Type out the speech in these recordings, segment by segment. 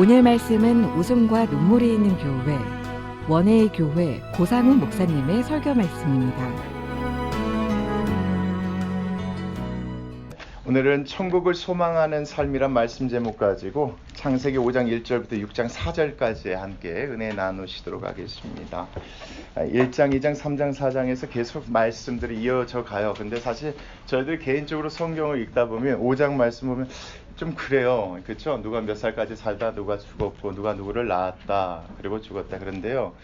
오늘 말씀은 웃음과 눈물이 있는 교회, 원해의 교회 고상훈 목사님의 설교 말씀입니다. 오늘은 천국을 소망하는 삶이란 말씀 제목 가지고 창세기 5장 1절부터 6장 4절까지 함께 은혜 나누시도록 하겠습니다. 1장, 2장, 3장, 4장에서 계속 말씀들이 이어져 가요. 근데 사실 저희들 개인적으로 성경을 읽다 보면 5장 말씀 보면 좀 그래요. 그렇죠? 누가 몇 살까지 살다 누가 죽었고 누가 누구를 낳았다 그리고 죽었다. 그런데요.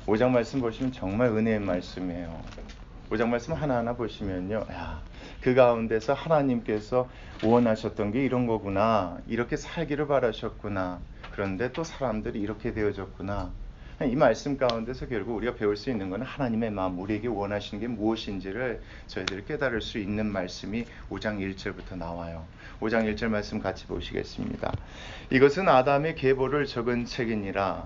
5장 말씀 보시면 정말 은혜의 말씀이에요. 5장 말씀 하나하나 보시면요. 그 가운데서 하나님께서 원하셨던 게 이런 거구나. 이렇게 살기를 바라셨구나. 그런데 또 사람들이 이렇게 되어졌구나. 이 말씀 가운데서 결국 우리가 배울 수 있는 것은 하나님의 마음, 우리에게 원하시는 게 무엇인지를 저희들이 깨달을 수 있는 말씀이 5장 1절부터 나와요. 5장 1절 말씀 같이 보시겠습니다. 이것은 아담의 계보를 적은 책이니라.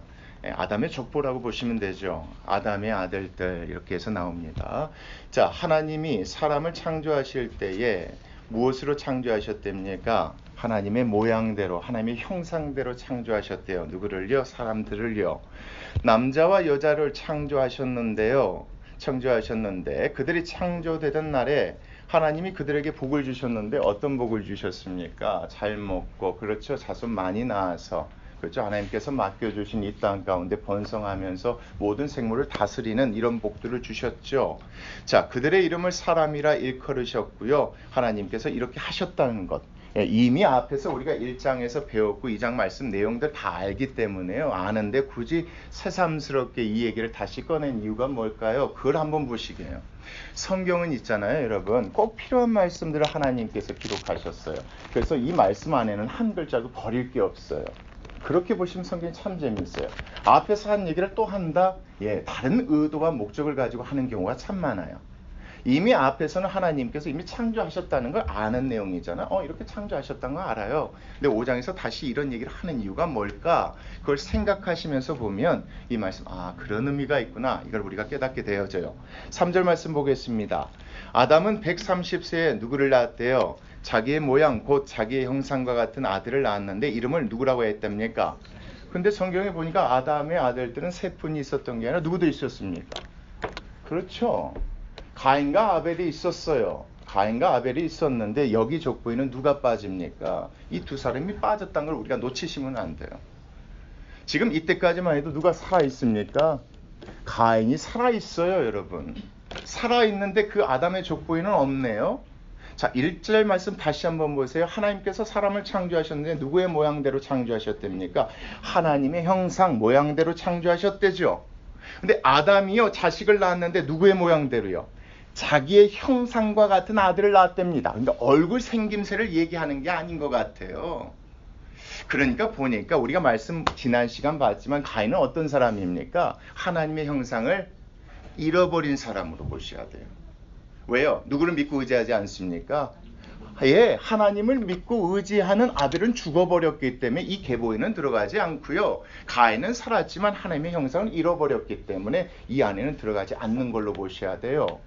아담의 족보라고 보시면 되죠. 아담의 아들들 이렇게 해서 나옵니다. 자, 하나님이 사람을 창조하실 때에 무엇으로 창조하셨답니까? 하나님의 모양대로, 하나님의 형상대로 창조하셨대요. 누구를요? 사람들을요. 남자와 여자를 창조하셨는데 그들이 창조되던 날에 하나님이 그들에게 복을 주셨는데 어떤 복을 주셨습니까? 잘 먹고, 그렇죠, 자손 많이 낳아서, 그렇죠, 하나님께서 맡겨주신 이 땅 가운데 번성하면서 모든 생물을 다스리는 이런 복들을 주셨죠. 자, 그들의 이름을 사람이라 일컬으셨고요. 하나님께서 이렇게 하셨다는 것. 이미 앞에서 우리가 1장에서 배웠고 2장 말씀 내용들 다 알기 때문에요. 아는데 굳이 새삼스럽게 이 얘기를 다시 꺼낸 이유가 뭘까요? 그걸 한번 보시게요. 성경은 있잖아요, 여러분. 꼭 필요한 말씀들을 하나님께서 기록하셨어요. 그래서 이 말씀 안에는 한 글자도 버릴 게 없어요. 그렇게 보시면 성경이 참 재미있어요. 앞에서 한 얘기를 또 한다? 다른 의도와 목적을 가지고 하는 경우가 참 많아요. 이미 앞에서는 하나님께서 이미 창조하셨다는 걸 아는 내용이잖아. 이렇게 창조하셨다는 거 알아요. 근데 5장에서 다시 이런 얘기를 하는 이유가 뭘까? 그걸 생각하시면서 보면 이 말씀, 그런 의미가 있구나. 이걸 우리가 깨닫게 되어져요. 3절 말씀 보겠습니다. 아담은 130세에 누구를 낳았대요? 자기의 모양 곧 자기의 형상과 같은 아들을 낳았는데 이름을 누구라고 했답니까? 근데 성경에 보니까 아담의 아들들은 세 분이 있었던 게 아니라 누구도 있었습니까? 그렇죠. 가인과 아벨이 있었어요. 가인과 아벨이 있었는데 여기 족보에는 누가 빠집니까? 이 두 사람이 빠졌다는 걸 우리가 놓치시면 안 돼요. 지금 이때까지만 해도 누가 살아있습니까? 가인이 살아있어요, 여러분. 살아있는데 그 아담의 족보에는 없네요. 자, 1절 말씀 다시 한번 보세요. 하나님께서 사람을 창조하셨는데 누구의 모양대로 창조하셨답니까? 하나님의 형상, 모양대로 창조하셨대죠. 근데 아담이요, 자식을 낳았는데 누구의 모양대로요? 자기의 형상과 같은 아들을 낳았답니다. 근데 얼굴 생김새를 얘기하는 게 아닌 것 같아요. 그러니까 보니까 우리가 말씀 지난 시간 봤지만 가인은 어떤 사람입니까? 하나님의 형상을 잃어버린 사람으로 보셔야 돼요. 왜요? 누구를 믿고 의지하지 않습니까? 하나님을 믿고 의지하는 아들은 죽어버렸기 때문에 이 계보에는 들어가지 않고요. 가인은 살았지만 하나님의 형상을 잃어버렸기 때문에 이 안에는 들어가지 않는 걸로 보셔야 돼요.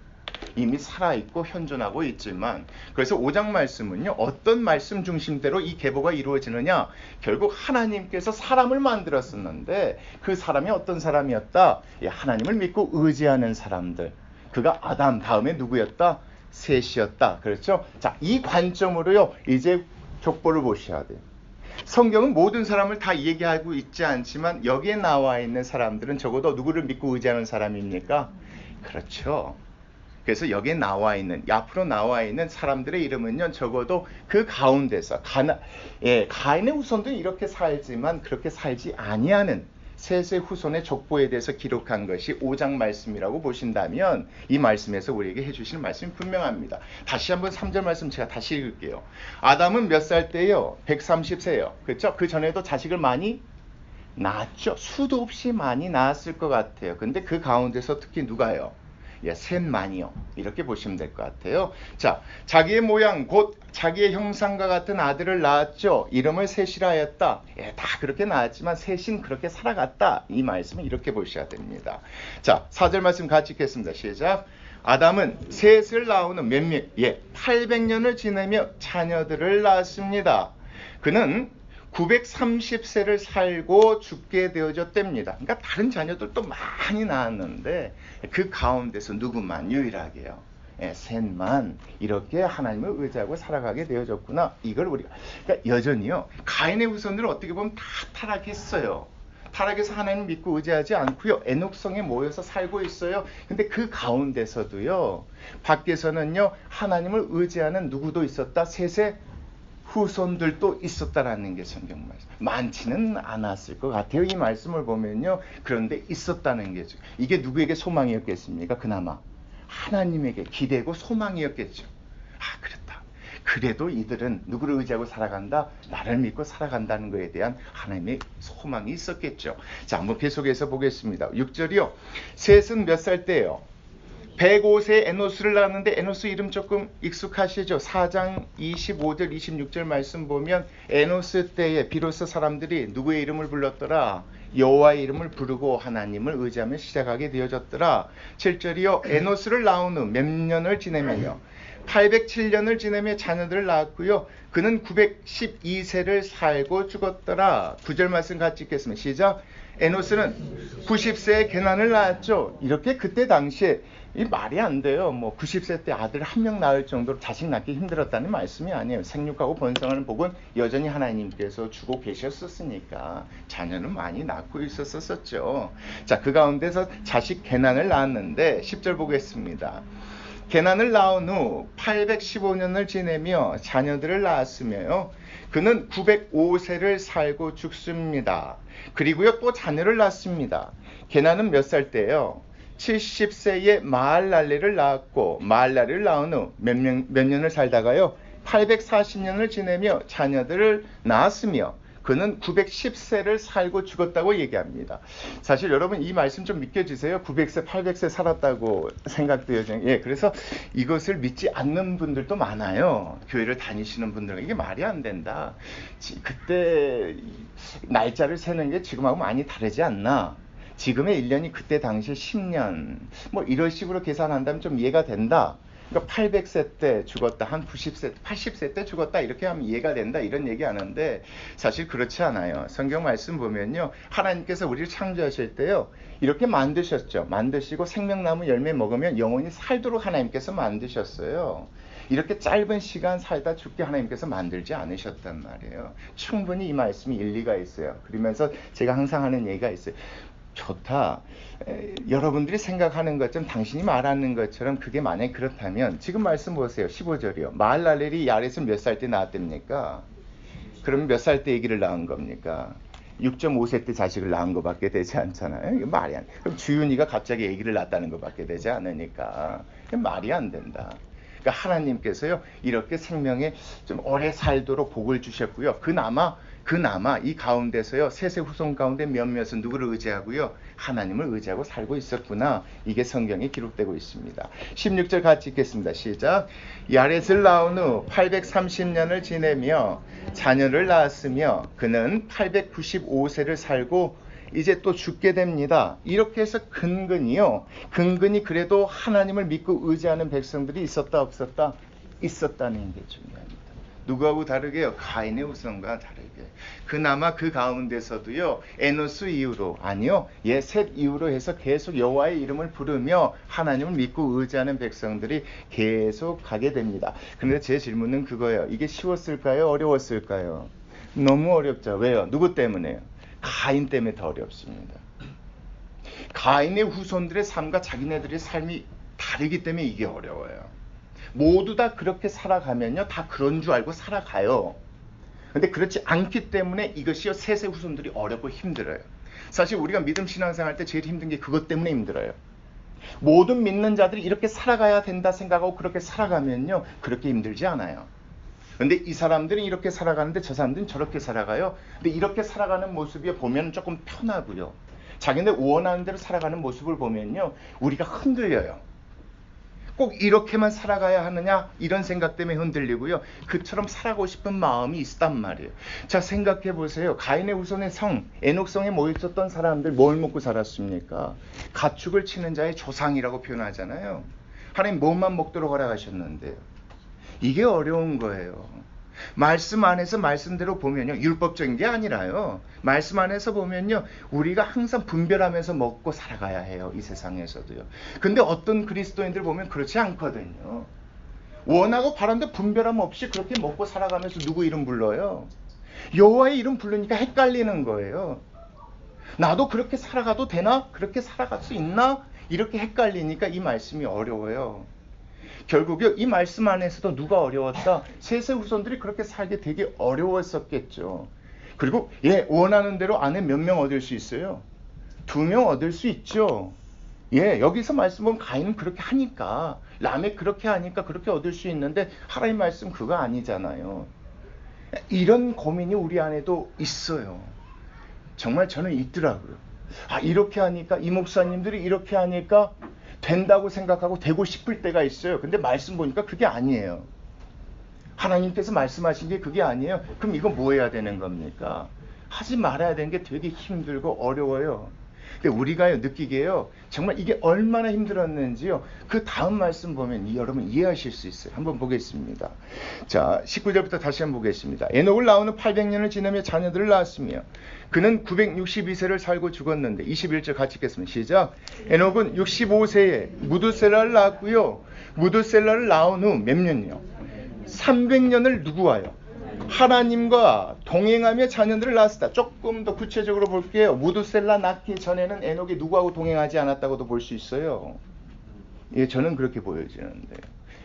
이미 살아있고 현존하고 있지만, 그래서 5장 말씀은요, 어떤 말씀 중심대로 이 계보가 이루어지느냐? 결국 하나님께서 사람을 만들었었는데 그 사람이 어떤 사람이었다? 하나님을 믿고 의지하는 사람들. 그가 아담 다음에 누구였다? 셋이었다. 그렇죠? 자, 이 관점으로요, 이제 족보를 보셔야 돼요. 성경은 모든 사람을 다 얘기하고 있지 않지만 여기에 나와 있는 사람들은 적어도 누구를 믿고 의지하는 사람입니까? 그렇죠. 그래서 여기에 나와 있는, 앞으로 나와 있는 사람들의 이름은요, 적어도 그 가운데서 가인의 후손들은 이렇게 살지만 그렇게 살지 아니하는 셋의 후손의 족보에 대해서 기록한 것이 5장 말씀이라고 보신다면 이 말씀에서 우리에게 해주시는 말씀이 분명합니다. 다시 한번 3절 말씀 제가 다시 읽을게요. 아담은 몇 살 때요? 130세요. 그렇죠? 그 전에도 자식을 많이 낳았죠. 수도 없이 많이 낳았을 것 같아요. 근데 그 가운데서 특히 누가요? 셋만이요. 이렇게 보시면 될 것 같아요. 자, 자기의 모양 곧 자기의 형상과 같은 아들을 낳았죠. 이름을 셋이라 하였다. 다 그렇게 낳았지만 셋인 그렇게 살아갔다. 이 말씀을 이렇게 보셔야 됩니다. 자, 4절 말씀 같이 읽겠습니다. 시작. 아담은 셋을 낳은 몇 800년을 지내며 자녀들을 낳았습니다. 그는 930세를 살고 죽게 되어졌답니다. 그러니까 다른 자녀들도 많이 낳았는데 그 가운데서 누구만 유일하게요. 셋만 이렇게 하나님을 의지하고 살아가게 되어졌구나. 이걸 우리가 그러니까 여전히요. 가인의 후손들은 어떻게 보면 다 타락했어요. 타락해서 하나님을 믿고 의지하지 않고요. 애녹성에 모여서 살고 있어요. 근데 그 가운데서도요. 밖에서는요. 하나님을 의지하는 누구도 있었다. 셋의 후손들도 있었다라는 게 성경 말씀. 많지는 않았을 것 같아요. 이 말씀을 보면요. 그런데 있었다는 게죠. 이게 누구에게 소망이었겠습니까? 그나마 하나님에게 기대고 소망이었겠죠. 아, 그렇다. 그래도 이들은 누구를 의지하고 살아간다? 나를 믿고 살아간다는 것에 대한 하나님의 소망이 있었겠죠. 자, 한번 계속해서 보겠습니다. 6절이요. 셋은 몇 살 때예요? 105세 에노스를 낳았는데 에노스 이름 조금 익숙하시죠? 4장 25절 26절 말씀 보면 에노스 때에 비로소 사람들이 누구의 이름을 불렀더라? 여호와의 이름을 부르고 하나님을 의지하며 시작하게 되어졌더라. 7절이요. 에노스를 낳은 후 몇 년을 지내면요. 807년을 지내며 자녀들을 낳았고요. 그는 912세를 살고 죽었더라. 9절 말씀 같이 읽겠습니다. 시작. 에노스는 90세에 게난을 낳았죠. 이렇게 그때 당시에 이 말이 안 돼요. 뭐 90세 때 아들 한 명 낳을 정도로 자식 낳기 힘들었다는 말씀이 아니에요. 생육하고 번성하는 복은 여전히 하나님께서 주고 계셨었으니까 자녀는 많이 낳고 있었었죠. 자, 그 가운데서 자식 게난을 낳았는데 10절 보겠습니다. 게난을 낳은 후 815년을 지내며 자녀들을 낳았으며요. 그는 905세를 살고 죽습니다. 그리고요 또 자녀를 낳습니다. 게난은 몇 살 때예요? 70세에 마할랄레를 낳았고 마할랄레를 낳은 후 몇 년을 살다가요 840년을 지내며 자녀들을 낳았으며 그는 910세를 살고 죽었다고 얘기합니다. 사실 여러분 이 말씀 좀 믿겨지세요? 900세, 800세 살았다고 생각되어져요. 예, 그래서 이것을 믿지 않는 분들도 많아요. 교회를 다니시는 분들은 이게 말이 안 된다. 그때 날짜를 세는 게 지금하고 많이 다르지 않나? 지금의 1년이 그때 당시 10년 뭐 이런 식으로 계산한다면 좀 이해가 된다. 그러니까 800세 때 죽었다, 한 90세, 80세 때 죽었다 이렇게 하면 이해가 된다 이런 얘기 하는데 사실 그렇지 않아요. 성경 말씀 보면요. 하나님께서 우리를 창조하실 때요. 이렇게 만드셨죠. 만드시고 생명나무 열매 먹으면 영원히 살도록 하나님께서 만드셨어요. 이렇게 짧은 시간 살다 죽게 하나님께서 만들지 않으셨단 말이에요. 충분히 이 말씀이 일리가 있어요. 그러면서 제가 항상 하는 얘기가 있어요. 좋다. 여러분들이 생각하는 것처럼 당신이 말하는 것처럼 그게 만약에 그렇다면 지금 말씀 보세요. 15절이요. 마할랄렐이 야렛을 몇 살 때 낳았답니까? 그러면 몇 살 때 아기를 낳은 겁니까? 6.5세 때 자식을 낳은 것밖에 되지 않잖아요. 이게 말이 안 돼. 그럼 주윤이가 갑자기 아기를 낳았다는 것밖에 되지 않으니까 말이 안 된다. 그러니까 하나님께서요 이렇게 생명에 좀 오래 살도록 복을 주셨고요. 그나마 이 가운데서요 셋의 후손 가운데 몇몇은 누구를 의지하고요 하나님을 의지하고 살고 있었구나. 이게 성경에 기록되고 있습니다. 16절 같이 읽겠습니다. 시작. 야렛을 낳은 후 830년을 지내며 자녀를 낳았으며 그는 895세를 살고 이제 또 죽게 됩니다. 이렇게 해서 근근히 그래도 하나님을 믿고 의지하는 백성들이 있었다 없었다? 있었다는 게 중요합니다. 누구하고 다르게요? 가인의 후손과 다르게. 그나마 그 가운데서도요. 에노스 이후로 셋 이후로 해서 계속 여호와의 이름을 부르며 하나님을 믿고 의지하는 백성들이 계속 가게 됩니다. 그런데 제 질문은 그거예요. 이게 쉬웠을까요? 어려웠을까요? 너무 어렵죠. 왜요? 누구 때문에요? 가인 때문에 더 어렵습니다. 가인의 후손들의 삶과 자기네들의 삶이 다르기 때문에 이게 어려워요. 모두 다 그렇게 살아가면요 다 그런 줄 알고 살아가요. 근데 그렇지 않기 때문에 이것이요 셋의 후손들이 어렵고 힘들어요. 사실 우리가 믿음 신앙생활 때 제일 힘든 게 그것 때문에 힘들어요. 모든 믿는 자들이 이렇게 살아가야 된다 생각하고 그렇게 살아가면요 그렇게 힘들지 않아요. 근데 이 사람들은 이렇게 살아가는데 저 사람들은 저렇게 살아가요. 근데 이렇게 살아가는 모습이 보면 조금 편하고요. 자기네 원하는 대로 살아가는 모습을 보면요 우리가 흔들려요. 꼭 이렇게만 살아가야 하느냐 이런 생각 때문에 흔들리고요. 그처럼 살아가고 싶은 마음이 있단 말이에요. 자 생각해 보세요. 가인의 후손의 성 에녹성에 모였었던 사람들 뭘 먹고 살았습니까? 가축을 치는 자의 조상이라고 표현하잖아요. 하나님 뭐만 먹도록 허락하셨는데요. 이게 어려운 거예요. 말씀 안에서 말씀대로 보면요, 율법적인 게 아니라요, 말씀 안에서 보면요, 우리가 항상 분별하면서 먹고 살아가야 해요, 이 세상에서도요. 근데 어떤 그리스도인들 보면 그렇지 않거든요. 원하고 바란데 분별함 없이 그렇게 먹고 살아가면서 누구 이름 불러요? 여호와의 이름 부르니까 헷갈리는 거예요. 나도 그렇게 살아가도 되나? 그렇게 살아갈 수 있나? 이렇게 헷갈리니까 이 말씀이 어려워요. 결국에 이 말씀 안에서도 누가 어려웠다? 셋의 후손들이 그렇게 살기 되게 어려웠었겠죠. 그리고 원하는 대로 안에 몇 명 얻을 수 있어요? 2명 얻을 수 있죠. 여기서 말씀 보면 가인은 그렇게 하니까, 라멕 그렇게 하니까 그렇게 얻을 수 있는데 하나님 말씀 그거 아니잖아요. 이런 고민이 우리 안에도 있어요. 정말 저는 있더라고요. 이렇게 하니까, 이 목사님들이 이렇게 하니까 된다고 생각하고 되고 싶을 때가 있어요. 근데 말씀 보니까 그게 아니에요. 하나님께서 말씀하신 게 그게 아니에요. 그럼 이거 뭐 해야 되는 겁니까? 하지 말아야 되는 게 되게 힘들고 어려워요. 근데 우리가 느끼게요, 정말 이게 얼마나 힘들었는지요, 그 다음 말씀 보면 여러분 이해하실 수 있어요. 한번 보겠습니다. 자, 19절부터 다시 한번 보겠습니다. 에녹을 낳은 후 800년을 지나며 자녀들을 낳았으며 그는 962세를 살고 죽었는데, 21절 같이 읽겠습니다. 시작. 에녹은 65세에 무두셀라를 낳았고요, 무두셀라를 낳은 후 몇 년이요? 300년을 누구와요? 하나님과 동행하며 자녀들을 낳았다. 조금 더 구체적으로 볼게요. 무두셀라 낳기 전에는 에녹이 누구하고 동행하지 않았다고도 볼 수 있어요. 저는 그렇게 보여지는데,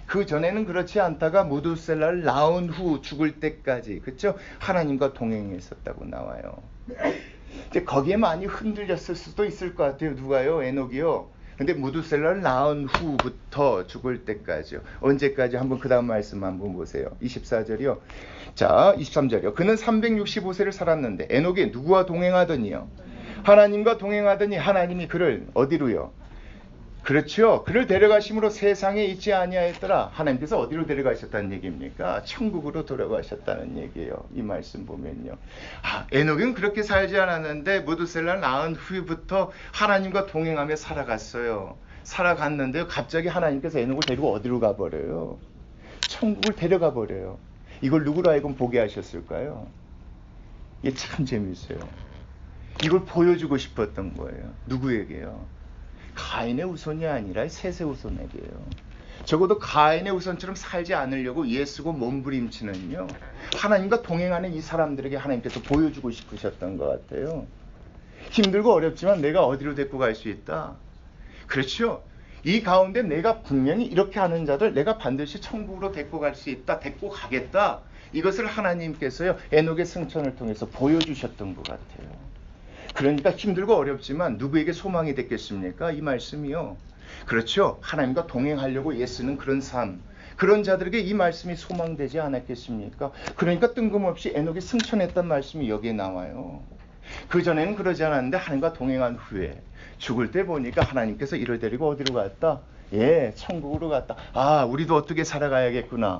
그 전에는 그렇지 않다가 무두셀라를 낳은 후 죽을 때까지, 그렇죠? 하나님과 동행했었다고 나와요. 이제 거기에 많이 흔들렸을 수도 있을 것 같아요. 누가요? 에녹이요. 근데 무두셀라를 낳은 후부터 죽을 때까지요. 언제까지? 한번 그 다음 말씀 한번 보세요. 24절이요. 자, 23절이요. 그는 365세를 살았는데 에녹이 누구와 동행하더니요? 하나님과 동행하더니 하나님이 그를 어디로요? 그렇죠. 그를 데려가심으로 세상에 있지 아니하였더라. 하나님께서 어디로 데려가셨다는 얘기입니까? 천국으로 돌아가셨다는 얘기예요. 이 말씀 보면요. 에녹은 그렇게 살지 않았는데 무두셀라를 낳은 후부터 하나님과 동행하며 살아갔어요. 살아갔는데요, 갑자기 하나님께서 에녹을 데리고 어디로 가버려요? 천국을 데려가 버려요. 이걸 누구로 하여금 보게 하셨을까요? 이게 참 재밌어요. 이걸 보여주고 싶었던 거예요. 누구에게요? 가인의 후손이 아니라 셋의 후손에게요. 적어도 가인의 후손처럼 살지 않으려고 애쓰고 몸부림치는요, 하나님과 동행하는 이 사람들에게 하나님께서 보여주고 싶으셨던 것 같아요. 힘들고 어렵지만 내가 어디로 데리고 갈 수 있다. 그렇죠. 이 가운데 내가 분명히 이렇게 하는 자들 내가 반드시 천국으로 데리고 갈 수 있다. 데리고 가겠다. 이것을 하나님께서요, 에녹의 승천을 통해서 보여주셨던 것 같아요. 그러니까 힘들고 어렵지만 누구에게 소망이 됐겠습니까? 이 말씀이요. 그렇죠. 하나님과 동행하려고 애쓰는 그런 삶, 그런 자들에게 이 말씀이 소망되지 않았겠습니까? 그러니까 뜬금없이 에녹이 승천했던 말씀이 여기에 나와요. 그전에는 그러지 않았는데 하나님과 동행한 후에 죽을 때 보니까 하나님께서 이를 데리고 어디로 갔다? 천국으로 갔다. 우리도 어떻게 살아가야겠구나.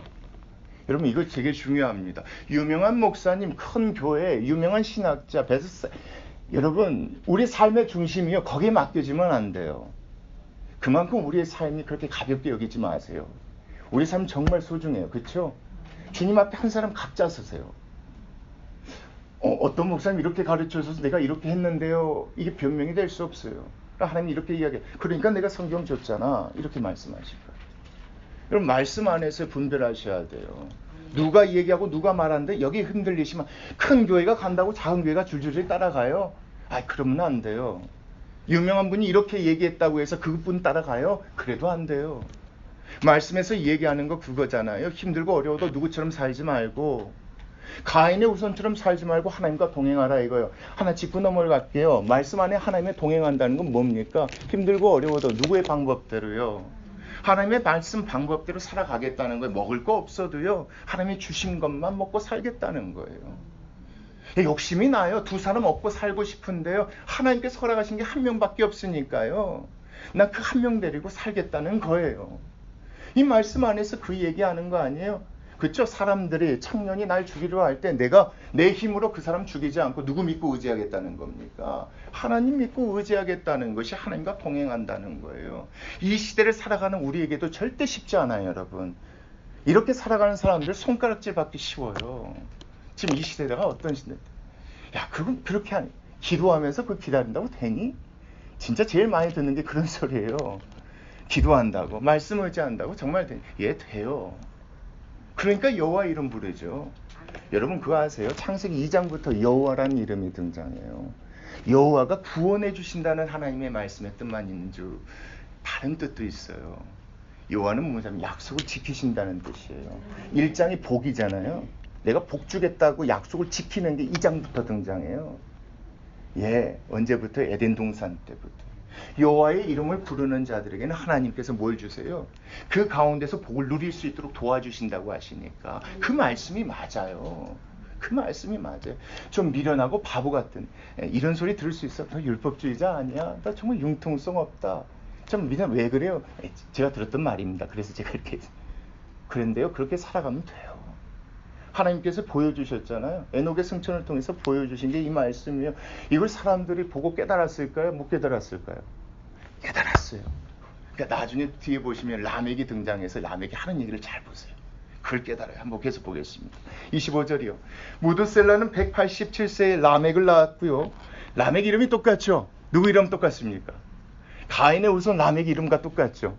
여러분, 이거 되게 중요합니다. 유명한 목사님, 큰 교회, 유명한 신학자, 여러분, 우리 삶의 중심이요, 거기에 맡겨지면 안 돼요. 그만큼 우리의 삶이 그렇게 가볍게 여기지 마세요. 우리 삶 정말 소중해요. 그렇죠? 주님 앞에 한 사람 각자 서세요. 어떤 목사님 이렇게 가르쳐줘서 내가 이렇게 했는데요, 이게 변명이 될 수 없어요. 하나님이 이렇게 이야기해요. 그러니까 내가 성경 줬잖아. 이렇게 말씀하실 거예요. 여러분, 말씀 안에서 분별하셔야 돼요. 누가 얘기하고 누가 말하는데 여기 흔들리시면, 큰 교회가 간다고 작은 교회가 줄줄이 따라가요? 그러면 안 돼요. 유명한 분이 이렇게 얘기했다고 해서 그분 따라가요? 그래도 안 돼요. 말씀에서 얘기하는 거 그거잖아요. 힘들고 어려워도 누구처럼 살지 말고, 가인의 후손처럼 살지 말고 하나님과 동행하라 이거요. 하나 짚고 넘어갈게요. 말씀 안에 하나님의 동행한다는 건 뭡니까? 힘들고 어려워도 누구의 방법대로요? 하나님의 말씀 방법대로 살아가겠다는 거예요. 먹을 거 없어도요, 하나님이 주신 것만 먹고 살겠다는 거예요. 욕심이 나요. 두 사람 먹고 살고 싶은데요, 하나님께서 허락하신 게 한 명밖에 없으니까요, 난 그 한 명 데리고 살겠다는 거예요. 이 말씀 안에서 그 얘기하는 거 아니에요? 그렇죠? 사람들이, 청년이 날 죽이려 할 때 내가 내 힘으로 그 사람 죽이지 않고 누구 믿고 의지하겠다는 겁니까? 하나님 믿고 의지하겠다는 것이 하나님과 동행한다는 거예요. 이 시대를 살아가는 우리에게도 절대 쉽지 않아요, 여러분. 이렇게 살아가는 사람들 손가락질 받기 쉬워요. 지금 이 시대가 어떤 시대? 야, 그건 그렇게 하니 기도하면서 그 기다린다고 되니? 진짜 제일 많이 듣는 게 그런 소리예요. 기도한다고, 말씀 의지한다고 정말 되니? 예, 돼요. 그러니까 여호와 이름 부르죠. 여러분 그거 아세요? 창세기 2장부터 여호와라는 이름이 등장해요. 여호와가 구원해 주신다는 하나님의 말씀의 뜻만 있는 줄 다른 뜻도 있어요. 여호와는 뭐냐면 약속을 지키신다는 뜻이에요. 1장이 복이잖아요. 내가 복 주겠다고 약속을 지키는 게 2장부터 등장해요. 예, 언제부터? 에덴 동산 때부터. 여호와의 이름을 부르는 자들에게는 하나님께서 뭘 주세요? 그 가운데서 복을 누릴 수 있도록 도와주신다고 하시니까 그 말씀이 맞아요. 그 말씀이 맞아요. 좀 미련하고 바보 같은 이런 소리 들을 수 있어. 너 율법주의자 아니야? 나 정말 융통성 없다. 좀 미련. 왜 그래요? 제가 들었던 말입니다. 그래서 제가 이렇게 그런데요. 그렇게 살아가면 돼요. 하나님께서 보여주셨잖아요. 에녹의 승천을 통해서 보여주신 게 이 말씀이에요. 이걸 사람들이 보고 깨달았을까요? 못 깨달았을까요? 깨달았어요. 그러니까 나중에 뒤에 보시면 라멕이 등장해서 라멕이 하는 얘기를 잘 보세요. 그걸 깨달아요. 한번 계속 보겠습니다. 25절이요. 무드셀라는 187세에 라멕을 낳았고요. 라멕 이름이 똑같죠? 누구 이름 똑같습니까? 가인의 우선 라멕 이름과 똑같죠?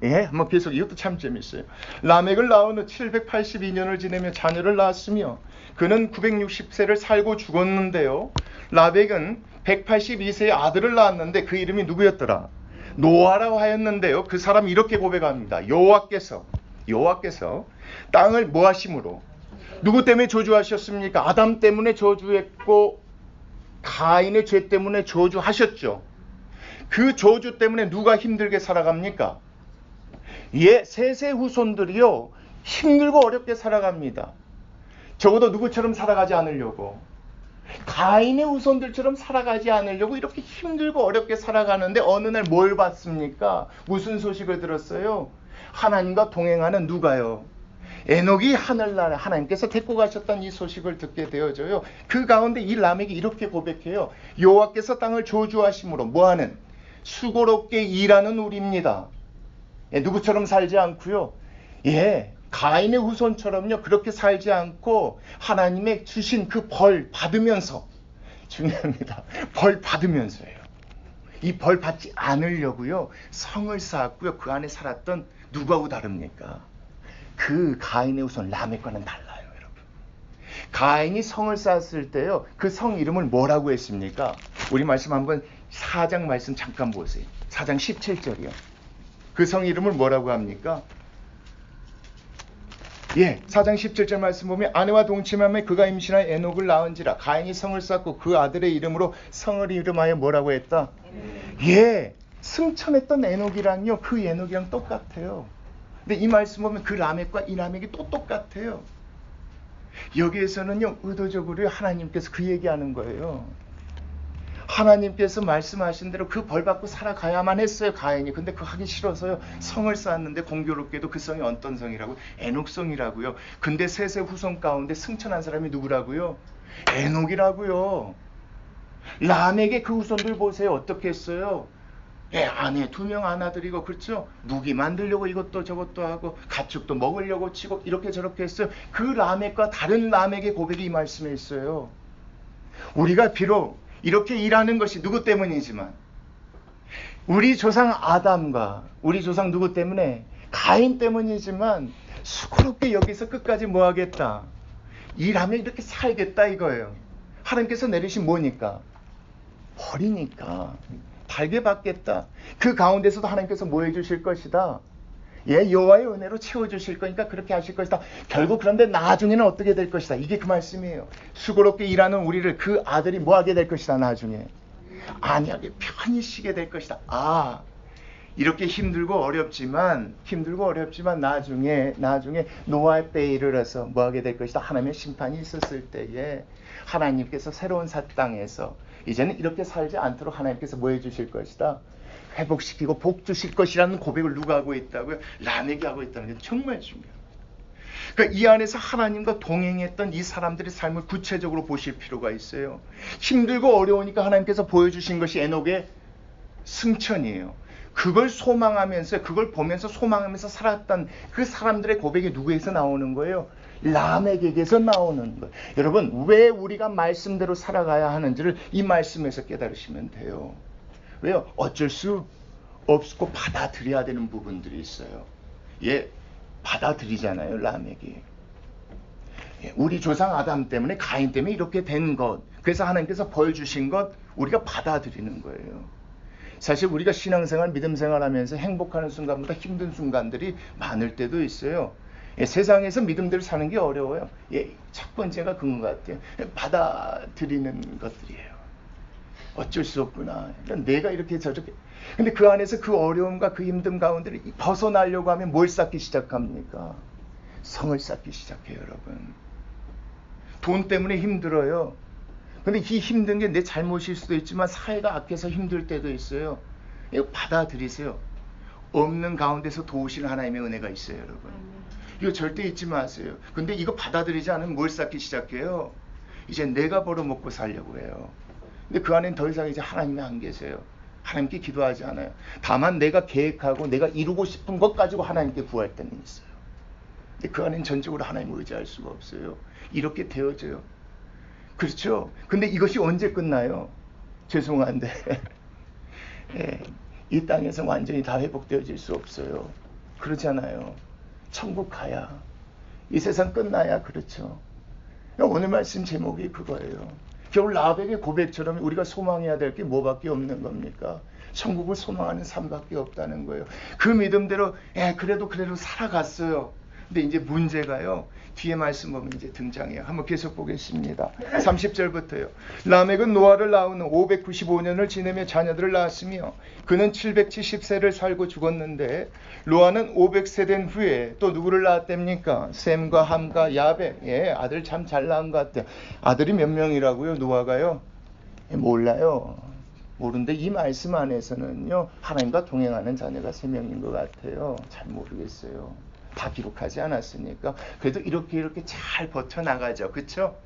예, 한번 계속. 이것도 참 재밌어요. 라멕을 낳은 후 782년을 지내며 자녀를 낳았으며 그는 960세를 살고 죽었는데요. 라멕은 182세에 아들을 낳았는데 그 이름이 누구였더라? 노아라고 하였는데요. 그 사람이 이렇게 고백합니다. 여호와께서 땅을 뭐 하심으로? 누구 때문에 저주하셨습니까? 아담 때문에 저주했고 가인의 죄 때문에 저주하셨죠. 그 저주 때문에 누가 힘들게 살아갑니까? 예, 셋의 후손들이요 힘들고 어렵게 살아갑니다. 적어도 누구처럼 살아가지 않으려고, 가인의 후손들처럼 살아가지 않으려고 이렇게 힘들고 어렵게 살아가는데 어느 날 뭘 봤습니까? 무슨 소식을 들었어요? 하나님과 동행하는 누가요? 에녹이 하늘나라 하나님께서 데리고 가셨다는 이 소식을 듣게 되어져요. 그 가운데 이 라멕이 이렇게 고백해요. 여호와께서 땅을 저주하심으로 뭐하는? 수고롭게 일하는 우리입니다. 예, 누구처럼 살지 않고요. 예, 가인의 후손처럼요. 그렇게 살지 않고 하나님의 주신 그 벌 받으면서, 중요합니다. 벌 받으면서예요. 이 벌 받지 않으려고요. 성을 쌓았고요. 그 안에 살았던 누구하고 다릅니까? 그 가인의 후손 라멕과는 달라요, 여러분. 가인이 성을 쌓았을 때요. 그 성 이름을 뭐라고 했습니까? 우리 말씀 한번 4장 말씀 잠깐 보세요. 4장 17절이요. 그 성 이름을 뭐라고 합니까? 예, 4장 17절 말씀 보면 아내와 동침함에 그가 임신하여 에녹을 낳은지라 가인이 성을 쌓고 그 아들의 이름으로 성을 이름하여 뭐라고 했다? 예, 승천했던 에녹이랑요 그 에녹이랑 똑같아요. 근데 이 말씀 보면 그 라멕과 이 라멕이 또 똑같아요. 여기에서는요 의도적으로 하나님께서 그 얘기하는 거예요. 하나님께서 말씀하신 대로 그 벌 받고 살아가야만 했어요, 가인이. 근데 그거 하기 싫어서요. 성을 쌓았는데 공교롭게도 그 성이 어떤 성이라고? 에녹성이라고요. 근데 셋의 후손 가운데 승천한 사람이 누구라고요? 에녹이라고요. 라멕의 그 후손들 보세요. 어떻게 했어요? 예, 아내 2명 아나들이고, 그렇죠? 무기 만들려고 이것도 저것도 하고 가축도 먹으려고 치고 이렇게 저렇게 했어요. 그 라멕과 다른 라멕의 고백이 이 말씀에 있어요. 우리가 비록 이렇게 일하는 것이 누구 때문이지만 우리 조상 아담과 우리 조상 누구 때문에? 가인 때문이지만 수고롭게 여기서 끝까지 뭐 하겠다? 일하면 이렇게 살겠다 이거예요. 하나님께서 내리신 뭐니까? 벌이니까 달게 받겠다. 그 가운데서도 하나님께서 뭐 해주실 것이다? 예, 여호와의 은혜로 채워주실 거니까 그렇게 하실 것이다. 결국 그런데 나중에는 어떻게 될 것이다. 이게 그 말씀이에요. 수고롭게 일하는 우리를 그 아들이 뭐 하게 될 것이다. 나중에 안위하게 편히 쉬게 될 것이다. 아, 이렇게 힘들고 어렵지만 나중에 노아의 때에 이르러서 뭐 하게 될 것이다. 하나님의 심판이 있었을 때에 하나님께서 새로운 새 땅에서 이제는 이렇게 살지 않도록 하나님께서 뭐 해주실 것이다. 회복시키고 복 주실 것이라는 고백을 누가 하고 있다고요? 라멕이 하고 있다는 게 정말 중요해요. 그러니까 이 안에서 하나님과 동행했던 이 사람들의 삶을 구체적으로 보실 필요가 있어요. 힘들고 어려우니까 하나님께서 보여주신 것이 에녹의 승천이에요. 그걸 소망하면서 그걸 보면서 소망하면서 살았던 그 사람들의 고백이 누구에서 나오는 거예요? 라멕에게서 나오는 거예요. 여러분, 왜 우리가 말씀대로 살아가야 하는지를 이 말씀에서 깨달으시면 돼요. 왜요? 어쩔 수 없고 받아들여야 되는 부분들이 있어요. 예, 받아들이잖아요, 라멕이. 예, 우리 조상 아담 때문에, 가인 때문에 이렇게 된 것, 그래서 하나님께서 벌 주신 것 우리가 받아들이는 거예요. 사실 우리가 신앙생활, 믿음생활 하면서 행복하는 순간보다 힘든 순간들이 많을 때도 있어요. 예, 세상에서 믿음대로 사는 게 어려워요. 예, 첫 번째가 그런 것 같아요. 받아들이는 것들이에요. 어쩔 수 없구나. 내가 이렇게 저렇게. 근데 그 안에서 그 어려움과 그 힘든 가운데를 벗어나려고 하면 뭘 쌓기 시작합니까? 성을 쌓기 시작해요, 여러분. 돈 때문에 힘들어요. 근데 이 힘든 게 내 잘못일 수도 있지만 사회가 악해서 힘들 때도 있어요. 이거 받아들이세요. 없는 가운데서 도우시는 하나님의 은혜가 있어요, 여러분. 이거 절대 잊지 마세요. 근데 이거 받아들이지 않으면 뭘 쌓기 시작해요? 이제 내가 벌어먹고 살려고 해요. 근데 그 안엔 더 이상 이제 하나님이 안 계세요. 하나님께 기도하지 않아요. 다만 내가 계획하고 내가 이루고 싶은 것 가지고 하나님께 구할 때는 있어요. 근데 그 안엔 전적으로 하나님을 의지할 수가 없어요. 이렇게 되어져요. 그렇죠? 근데 이것이 언제 끝나요? 죄송한데 예, 이 땅에서 완전히 다 회복되어질 수 없어요. 그러잖아요. 천국 가야, 이 세상 끝나야. 그렇죠? 오늘 말씀 제목이 그거예요. 겨울 라멕의 고백처럼 우리가 소망해야 될 게 뭐밖에 없는 겁니까? 천국을 소망하는 삶밖에 없다는 거예요. 그 믿음대로 그래도 살아갔어요. 근데 이제 문제가요, 뒤에 말씀 보면 이제 등장해요. 한번 계속 보겠습니다. 30절부터요. 라멕은 노아를 낳은 595년을 지내며 자녀들을 낳았으며 그는 770세를 살고 죽었는데 노아는 500세 된 후에 또 누구를 낳았답니까? 셈과 함과 야벳. 예, 아들 참 잘 낳은 것 같아요. 아들이 몇 명이라고요? 노아가요? 몰라요. 모르는데 이 말씀 안에서는요, 하나님과 동행하는 자녀가 3명인 것 같아요. 잘 모르겠어요. 다 기록하지 않았으니까. 그래도 이렇게 잘 버텨나가죠. 그쵸?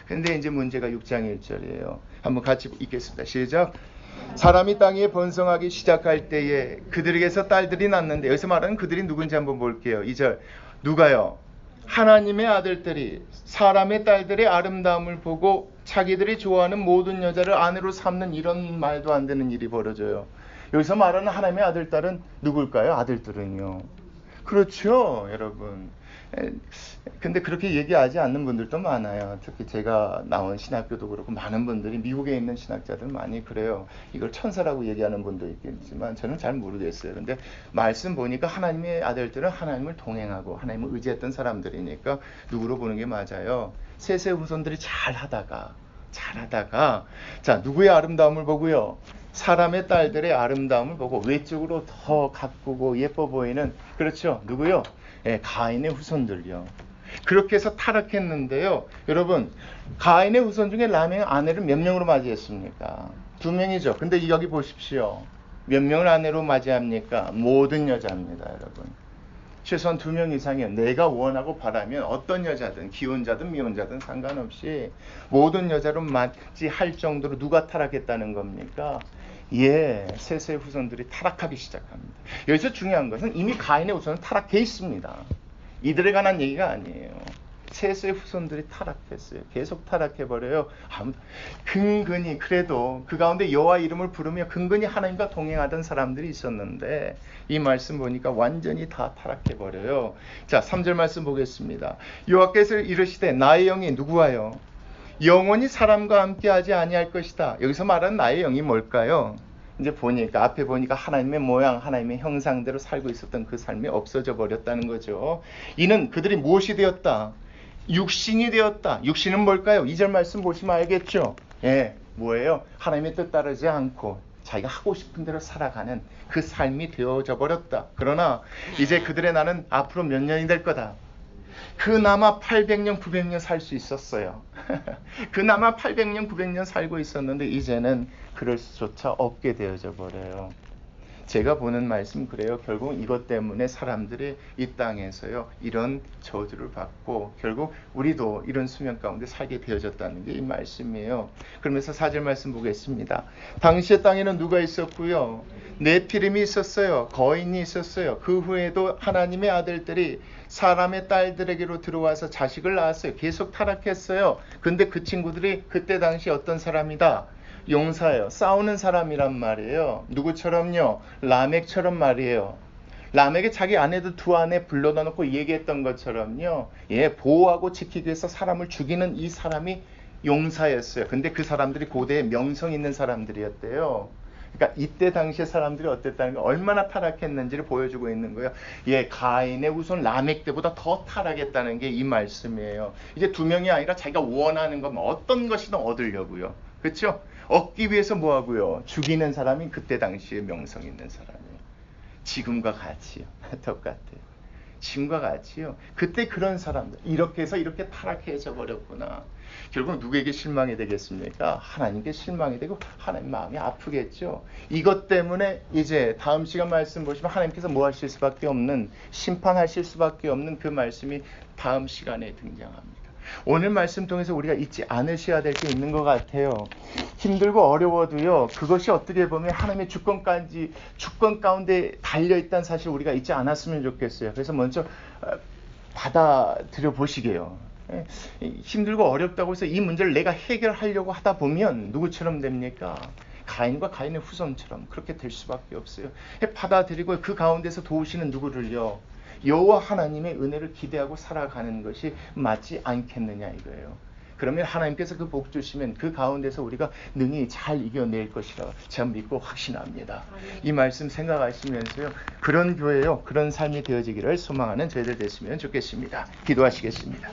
근데 이제 문제가 6장 1절이에요. 한번 같이 읽겠습니다. 시작. 사람이 땅에 번성하기 시작할 때에 그들에게서 딸들이 낳는데, 여기서 말하는 그들이 누군지 한번 볼게요. 2절. 누가요? 하나님의 아들들이 사람의 딸들의 아름다움을 보고 자기들이 좋아하는 모든 여자를 아내로 삼는, 이런 말도 안 되는 일이 벌어져요. 여기서 말하는 하나님의 아들, 딸은 누굴까요? 아들들은요. 그렇죠, 여러분. 근데 그렇게 얘기하지 않는 분들도 많아요. 특히 제가 나온 신학교도 그렇고 많은 분들이, 미국에 있는 신학자들 많이 그래요. 이걸 천사라고 얘기하는 분도 있겠지만 저는 잘 모르겠어요. 근데 말씀 보니까 하나님의 아들들은 하나님을 동행하고 하나님을 의지했던 사람들이니까 누구로 보는 게 맞아요. 셋의 후손들이 잘하다가 자, 누구의 아름다움을 보고요? 사람의 딸들의 아름다움을 보고 외적으로 더 가꾸고 예뻐 보이는, 그렇죠, 누구요? 예, 가인의 후손들요. 그렇게 해서 타락했는데요. 여러분, 가인의 후손 중에 라멕은 아내를 몇 명으로 맞이했습니까? 2명이죠. 근데 여기 보십시오. 몇 명을 아내로 맞이합니까? 모든 여자입니다, 여러분. 최소한 2명 이상이요. 내가 원하고 바라면 어떤 여자든, 기혼자든 미혼자든 상관없이 모든 여자로 맞이할 정도로 누가 타락했다는 겁니까? 예, 셋의 후손들이 타락하기 시작합니다. 여기서 중요한 것은 이미 가인의 후손은 타락해 있습니다. 이들에 관한 얘기가 아니에요. 셋의 후손들이 타락했어요. 계속 타락해버려요. 근근히 그래도 그 가운데 여호와 이름을 부르며 근근히 하나님과 동행하던 사람들이 있었는데 이 말씀 보니까 완전히 다 타락해버려요. 자, 3절 말씀 보겠습니다. 여호와께서 이르시되 나의 영이 누구와요? 영원히 사람과 함께하지 아니할 것이다. 여기서 말하는 나의 영이 뭘까요? 이제 보니까, 앞에 보니까 하나님의 모양, 하나님의 형상대로 살고 있었던 그 삶이 없어져 버렸다는 거죠. 이는 그들이 무엇이 되었다? 육신이 되었다. 육신은 뭘까요? 2절 말씀 보시면 알겠죠? 예, 뭐예요? 하나님의 뜻 따르지 않고 자기가 하고 싶은 대로 살아가는 그 삶이 되어져 버렸다. 그러나 이제 그들의 나는 앞으로 몇 년이 될 거다. 그나마 800년, 900년 살 수 있었어요. 그나마 800년, 900년 살고 있었는데 이제는 그럴 수조차 없게 되어져 버려요. 제가 보는 말씀 그래요. 결국 이것 때문에 사람들이 이 땅에서요 이런 저주를 받고 결국 우리도 이런 수면 가운데 살게 되어졌다는 게 이 말씀이에요. 그러면서 4절 말씀 보겠습니다. 당시의 땅에는 누가 있었고요? 네피림이 있었어요. 거인이 있었어요. 그 후에도 하나님의 아들들이 사람의 딸들에게로 들어와서 자식을 낳았어요. 계속 타락했어요. 근데 그 친구들이 그때 당시 어떤 사람이다? 용사예요. 싸우는 사람이란 말이에요. 누구처럼요? 라멕처럼 말이에요. 라멕이 자기 아내도 두 아내 불러다 놓고 얘기했던 것처럼요. 보호하고 지키기 위해서 사람을 죽이는 이 사람이 용사였어요. 근데 그 사람들이 고대에 명성 있는 사람들이었대요. 그러니까 이때 당시의 사람들이 어땠다는 거, 얼마나 타락했는지를 보여주고 있는 거예요. 가인의 후손 라멕 때보다 더 타락했다는 게 이 말씀이에요. 이제 두 명이 아니라 자기가 원하는 것, 어떤 것이든 얻으려고요. 그렇죠? 얻기 위해서 뭐 하고요? 죽이는 사람이 그때 당시에 명성 있는 사람이에요. 지금과 같이요. 똑같아요. 지금과 같이요. 그때 그런 사람들 이렇게 해서 이렇게 타락해져 버렸구나. 결국 누구에게 실망이 되겠습니까? 하나님께 실망이 되고 하나님 마음이 아프겠죠. 이것 때문에 이제 다음 시간 말씀 보시면 하나님께서 뭐 하실 수밖에 없는, 심판하실 수밖에 없는 그 말씀이 다음 시간에 등장합니다. 오늘 말씀 통해서 우리가 잊지 않으셔야 될 게 있는 것 같아요. 힘들고 어려워도요, 그것이 어떻게 보면 하나님의 주권 가운데 달려있다는 사실 우리가 잊지 않았으면 좋겠어요. 그래서 먼저 받아들여 보시게요. 힘들고 어렵다고 해서 이 문제를 내가 해결하려고 하다 보면 누구처럼 됩니까? 가인과 가인의 후손처럼 그렇게 될 수밖에 없어요. 받아들이고 그 가운데서 도우시는 누구를요? 여호와 하나님의 은혜를 기대하고 살아가는 것이 맞지 않겠느냐 이거예요. 그러면 하나님께서 그 복 주시면 그 가운데서 우리가 능히 잘 이겨낼 것이라 제가 믿고 확신합니다. 이 말씀 생각하시면서요, 그런 교회요, 그런 삶이 되어지기를 소망하는 저희들 됐으면 좋겠습니다. 기도하시겠습니다.